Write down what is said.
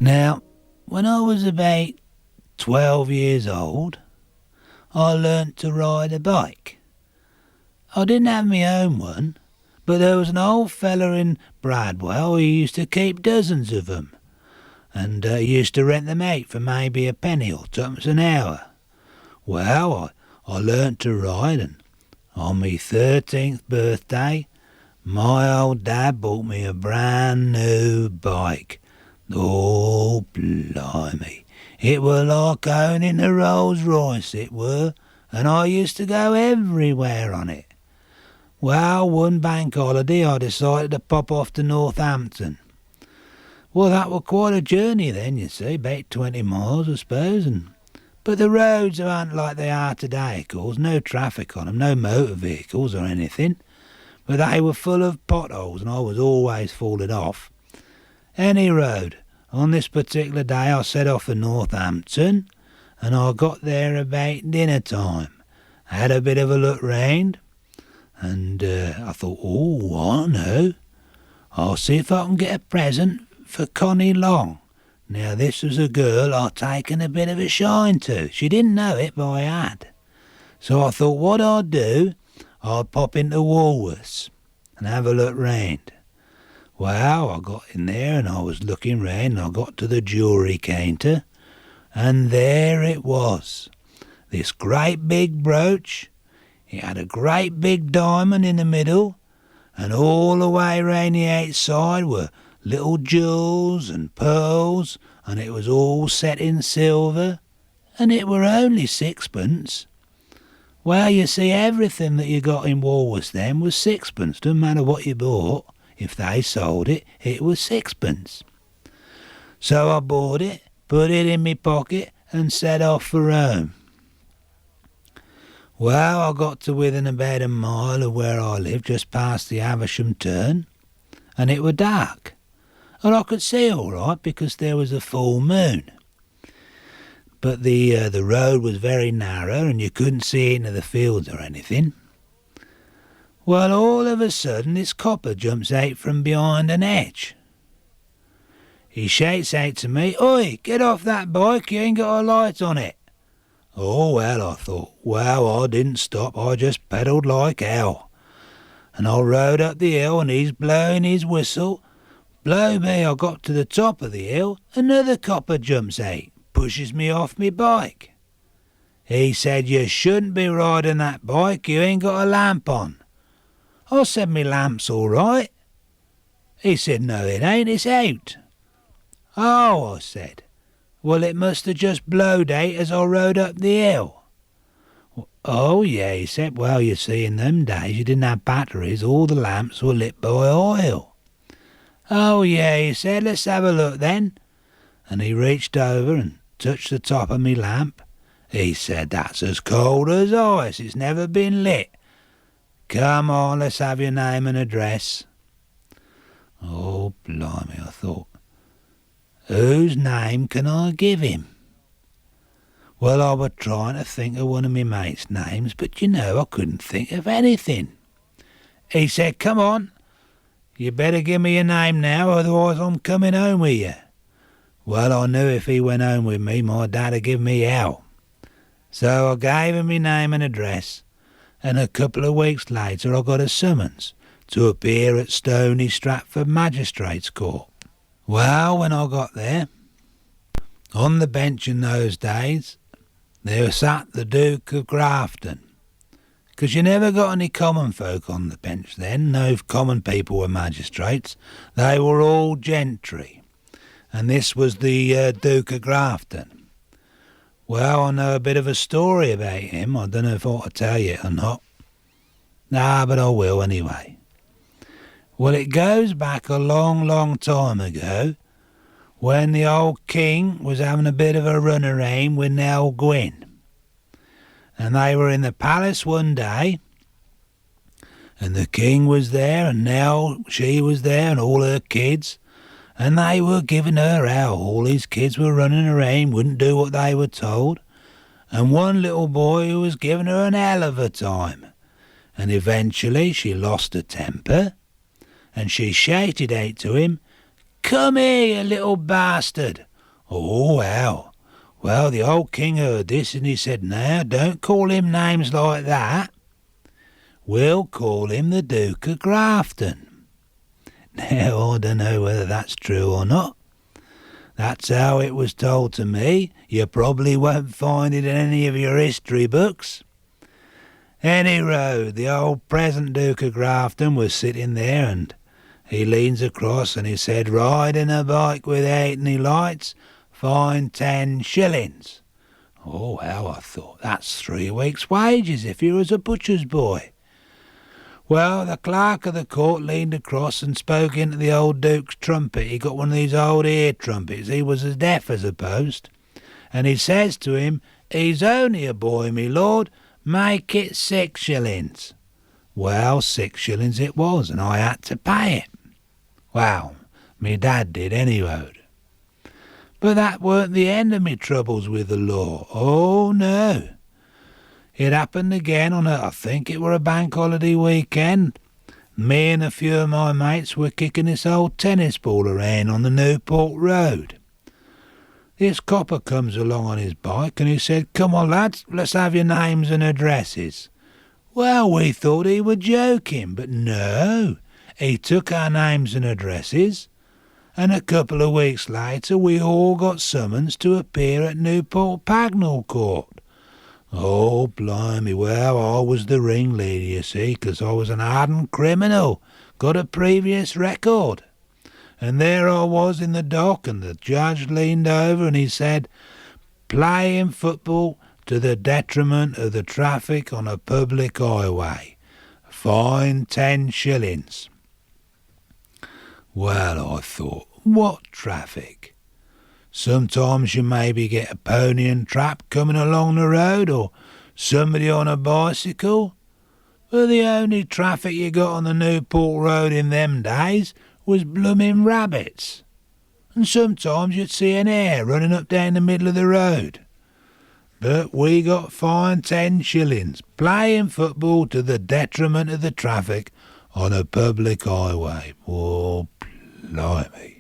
Now, when I was about 12 years old, I learnt to ride a bike. I didn't have my own one, but there was an old feller in Bradwell who used to keep dozens of them, and used to rent them out for maybe a penny or twopence an hour. Well, I learnt to ride, and on my 13th birthday, my old dad bought me a brand new bike. Oh, blimey. It were like owning a Rolls Royce, it were, and I used to go everywhere on it. Well, one bank holiday I decided to pop off to Northampton. Well, that was quite a journey then, you see, about 20 miles, I suppose, but the roads aren't like they are today, of course, no traffic on them, no motor vehicles or anything, but they were full of potholes and I was always falling off. Any road, on this particular day I set off for Northampton, and I got there about dinner time. I had a bit of a look round, and I thought, I know, I'll see if I can get a present for Connie Long. Now, this was a girl I'd taken a bit of a shine to. She didn't know it, but I had. So I thought what I'd do, I'd pop into Woolworths and have a look round. Well, I got in there and I was looking round and I got to the jewellery counter, and there it was. This great big brooch. It had a great big diamond in the middle, and all the way round the outside were little jewels and pearls, and it was all set in silver, and it were only sixpence. Well, you see, everything that you got in Woolworths then was sixpence. Doesn't matter what you bought. If they sold it, it was sixpence. So I bought it, put it in my pocket, and set off for home. Well, I got to within about a mile of where I lived, just past the Havisham turn, and it were dark. And I could see all right because there was a full moon. But the road was very narrow and you couldn't see into the fields or anything. Well, all of a sudden this copper jumps out from behind an hedge. He shouts out to me, "Oi, get off that bike, you ain't got a light on it." Oh, well, I thought, well, I didn't stop, I just pedalled like hell. And I rode up the hill and he's blowing his whistle. Blow me, I got to the top of the hill, another copper jumps out, pushes me off me bike. He said, "You shouldn't be riding that bike, you ain't got a lamp on." I said, "Me lamp's all right." He said, "No, it ain't, it's out." "Oh," I said, "well, it must have just blowed out as I rode up the hill." "Oh, yeah," he said, "well, you see, in them days you didn't have batteries, all the lamps were lit by oil." "Oh, yeah," he said, "let's have a look then." And he reached over and touched the top of me lamp. He said, "That's as cold as ice, it's never been lit. Come on, let's have your name and address." Oh, blimey, I thought, whose name can I give him? Well, I was trying to think of one of my mates' names, but I couldn't think of anything. He said, "Come on, you better give me your name now, otherwise I'm coming home with you." Well, I knew if he went home with me, my dad'd give me hell. So I gave him my name and address, and a couple of weeks later I got a summons to appear at Stony Stratford Magistrates' Court. Well, when I got there, on the bench in those days, there sat the Duke of Grafton. Because you never got any common folk on the bench then. No common people were magistrates. They were all gentry. And this was the Duke of Grafton. Well, I know a bit of a story about him. I don't know if I ought to tell you or not. Nah, but I will anyway. Well, it goes back a long, long time ago when the old king was having a bit of a run around with Nell Gwyn. And they were in the palace one day, and the king was there, and Nell, she was there, and all her kids, and they were giving her hell. All these kids were running around, wouldn't do what they were told, and one little boy who was giving her an hell of a time. And eventually she lost her temper, and she shouted out to him, "Come here, you little bastard. Oh, how? Well, the old king heard this, and he said, now, don't call him names like that. We'll call him the Duke of Grafton. Now, I don't know whether that's true or not. That's how it was told to me. You probably won't find it in any of your history books. Any road, the old present Duke of Grafton was sitting there, and he leans across and he said, riding a bike with 8 lights, fine 10 shillings. Oh, how, I thought, that's 3 weeks' wages if you was a butcher's boy. Well, the clerk of the court leaned across and spoke into the old Duke's trumpet. He got one of these old ear trumpets. He was as deaf as a post. And he says to him, he's only a boy, me lord, make it 6 shillings. Well, 6 shillings it was, and I had to pay it. Well, me dad did anyway. But that weren't the end of me troubles with the law. Oh, no. It happened again on I think it were a bank holiday weekend. Me and a few of my mates were kicking this old tennis ball around on the Newport Road. This copper comes along on his bike and he said, come on lads, let's have your names and addresses. Well, we thought he were joking, but no, he took our names and addresses, and a couple of weeks later we all got summons to appear at Newport Pagnell Court. Oh, blimey, well, I was the ringleader, you see, 'cause I was an hardened criminal, got a previous record. And there I was in the dock, and the judge leaned over and he said, playing football to the detriment of the traffic on a public highway. Fine 10 shillings. Well, I thought, what traffic? Sometimes you maybe get a pony and trap coming along the road, or somebody on a bicycle. But the only traffic you got on the Newport Road in them days was blooming rabbits. And sometimes you'd see an hare running up down the middle of the road. But we got fined 10 shillings, playing football to the detriment of the traffic on a public highway. Oh, blimey.